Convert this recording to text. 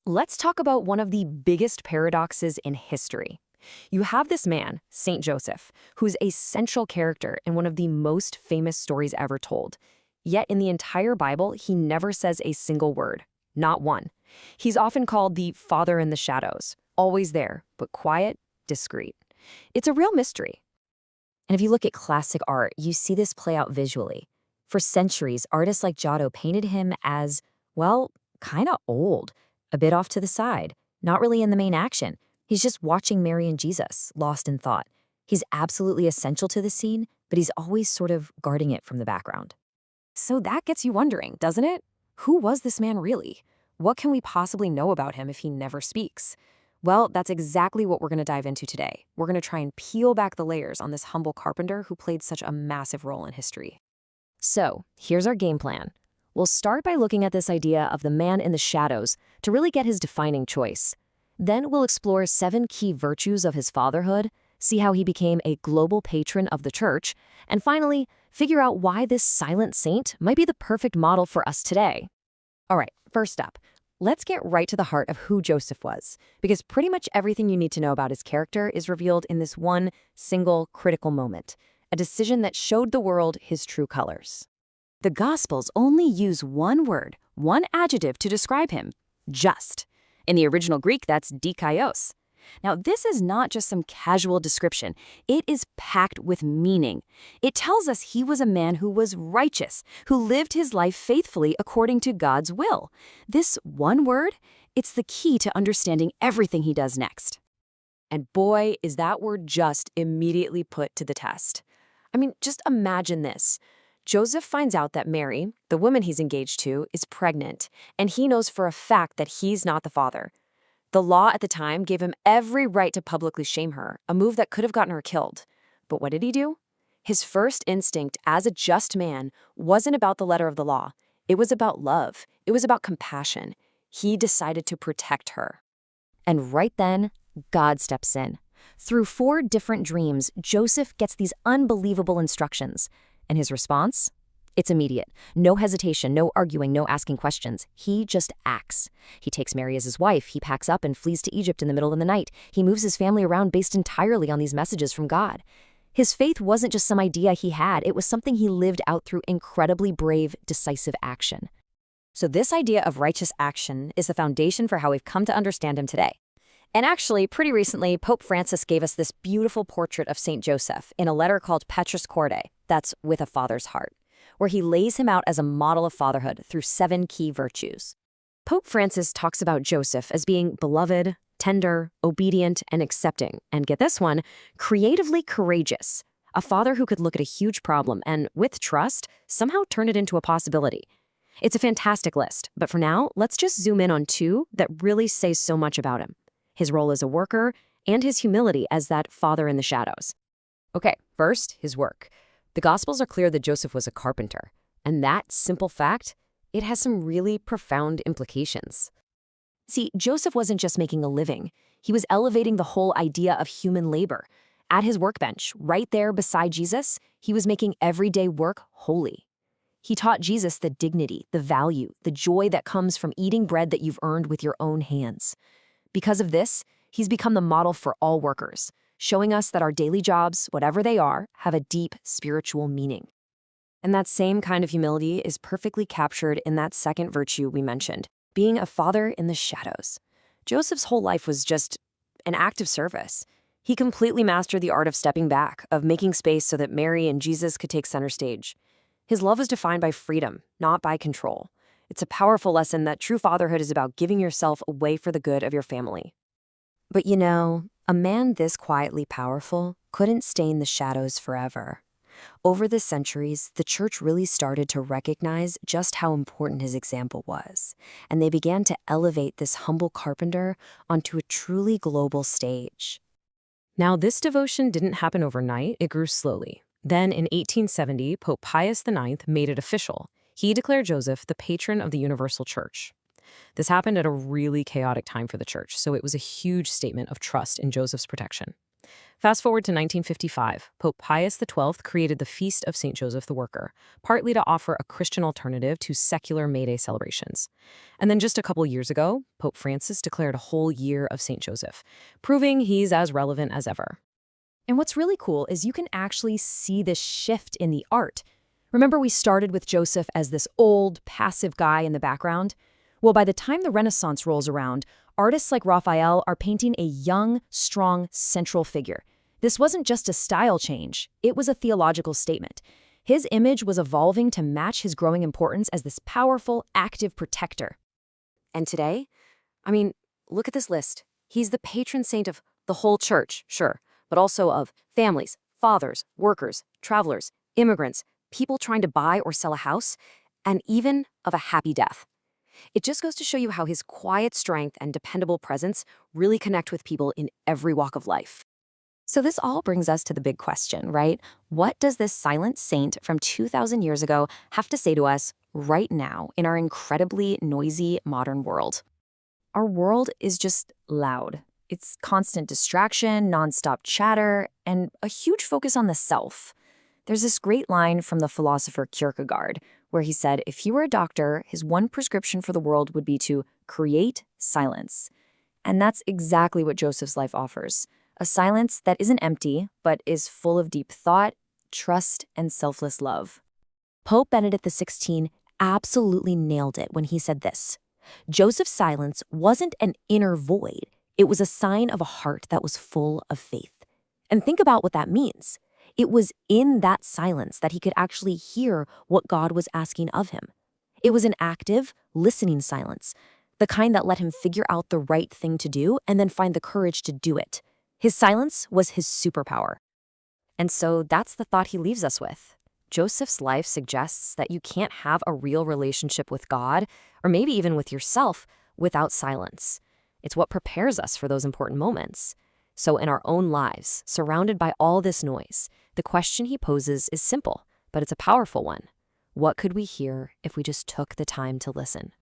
Let's talk about one of the biggest paradoxes in history. You have this man, Saint Joseph, who's a central character in one of the most famous stories ever told. Yet in the entire Bible, he never says a single word, not one. He's often called the father in the shadows, always there, but quiet, discreet. It's a real mystery. And if you look at classic art, you see this play out visually. For centuries, artists like Giotto painted him as, well, kind of old, a bit off to the side, not really in the main action. He's just watching Mary and Jesus, lost in thought. He's absolutely essential to the scene, but he's always sort of guarding it from the background. So that gets you wondering, doesn't it? Who was this man really? What can we possibly know about him if he never speaks? Well, that's exactly what we're going to dive into today. We're going to try and peel back the layers on this humble carpenter who played such a massive role in history. So, here's our game plan. We'll start by looking at this idea of the man in the shadows to really get his defining choice. Then we'll explore 7 key virtues of his fatherhood, see how he became a global patron of the church, and finally, figure out why this silent saint might be the perfect model for us today. All right, first up, let's get right to the heart of who Joseph was, because pretty much everything you need to know about his character is revealed in this one single critical moment, a decision that showed the world his true colors. The Gospels only use one word, one adjective to describe him, just. In the original Greek, that's dikaios. Now, this is not just some casual description. It is packed with meaning. It tells us he was a man who was righteous, who lived his life faithfully according to God's will. This one word, it's the key to understanding everything he does next. And boy, is that word just immediately put to the test. I mean, just imagine this. Joseph finds out that Mary, the woman he's engaged to, is pregnant, and he knows for a fact that he's not the father. The law at the time gave him every right to publicly shame her, a move that could have gotten her killed. But what did he do? His first instinct as a just man wasn't about the letter of the law. It was about love. It was about compassion. He decided to protect her. And right then, God steps in. Through 4 different dreams, Joseph gets these unbelievable instructions. And his response? It's immediate. No hesitation, no arguing, no asking questions. He just acts. He takes Mary as his wife. He packs up and flees to Egypt in the middle of the night. He moves his family around based entirely on these messages from God. His faith wasn't just some idea he had. It was something he lived out through incredibly brave, decisive action. So this idea of righteous action is the foundation for how we've come to understand him today. And actually, pretty recently, Pope Francis gave us this beautiful portrait of St. Joseph in a letter called Petrus Corde, that's with a father's heart, where he lays him out as a model of fatherhood through 7 key virtues. Pope Francis talks about Joseph as being beloved, tender, obedient, and accepting, and get this one, creatively courageous, a father who could look at a huge problem and, with trust, somehow turn it into a possibility. It's a fantastic list, but for now, let's just zoom in on 2 that really say so much about him: his role as a worker and his humility as that father in the shadows. Okay, first, his work. The Gospels are clear that Joseph was a carpenter, and that simple fact, it has some really profound implications. See, Joseph wasn't just making a living. He was elevating the whole idea of human labor. At his workbench, right there beside Jesus, he was making everyday work holy. He taught Jesus the dignity, the value, the joy that comes from eating bread that you've earned with your own hands. Because of this, he's become the model for all workers, showing us that our daily jobs, whatever they are, have a deep spiritual meaning. And that same kind of humility is perfectly captured in that second virtue we mentioned, being a father in the shadows. Joseph's whole life was just an act of service. He completely mastered the art of stepping back, of making space so that Mary and Jesus could take center stage. His love was defined by freedom, not by control. It's a powerful lesson that true fatherhood is about giving yourself away for the good of your family. But you know, a man this quietly powerful couldn't stay in the shadows forever. Over the centuries, the church really started to recognize just how important his example was, and they began to elevate this humble carpenter onto a truly global stage. Now, this devotion didn't happen overnight, it grew slowly. Then, in 1870, Pope Pius IX made it official. He declared Joseph the patron of the Universal Church. This happened at a really chaotic time for the church, so it was a huge statement of trust in Joseph's protection. Fast forward to 1955, Pope Pius XII created the Feast of St. Joseph the Worker, partly to offer a Christian alternative to secular May Day celebrations. And then just a couple years ago, Pope Francis declared a whole year of St. Joseph, proving he's as relevant as ever. And what's really cool is you can actually see this shift in the art. Remember we started with Joseph as this old, passive guy in the background? Well, by the time the Renaissance rolls around, artists like Raphael are painting a young, strong, central figure. This wasn't just a style change, it was a theological statement. His image was evolving to match his growing importance as this powerful, active protector. And today? I mean, look at this list. He's the patron saint of the whole church, sure, but also of families, fathers, workers, travelers, immigrants, people trying to buy or sell a house, and even of a happy death. It just goes to show you how his quiet strength and dependable presence really connect with people in every walk of life. So this all brings us to the big question, right? What does this silent saint from 2,000 years ago have to say to us right now in our incredibly noisy modern world? Our world is just loud. It's constant distraction, nonstop chatter, and a huge focus on the self. There's this great line from the philosopher Kierkegaard, where he said if he were a doctor, his one prescription for the world would be to create silence. And that's exactly what Joseph's life offers. A silence that isn't empty, but is full of deep thought, trust, and selfless love. Pope Benedict XVI absolutely nailed it when he said this. Joseph's silence wasn't an inner void. It was a sign of a heart that was full of faith. And think about what that means. It was in that silence that he could actually hear what God was asking of him. It was an active, listening silence, the kind that let him figure out the right thing to do and then find the courage to do it. His silence was his superpower. And so that's the thought he leaves us with. Joseph's life suggests that you can't have a real relationship with God, or maybe even with yourself, without silence. It's what prepares us for those important moments. So in our own lives, surrounded by all this noise, the question he poses is simple, but it's a powerful one. What could we hear if we just took the time to listen?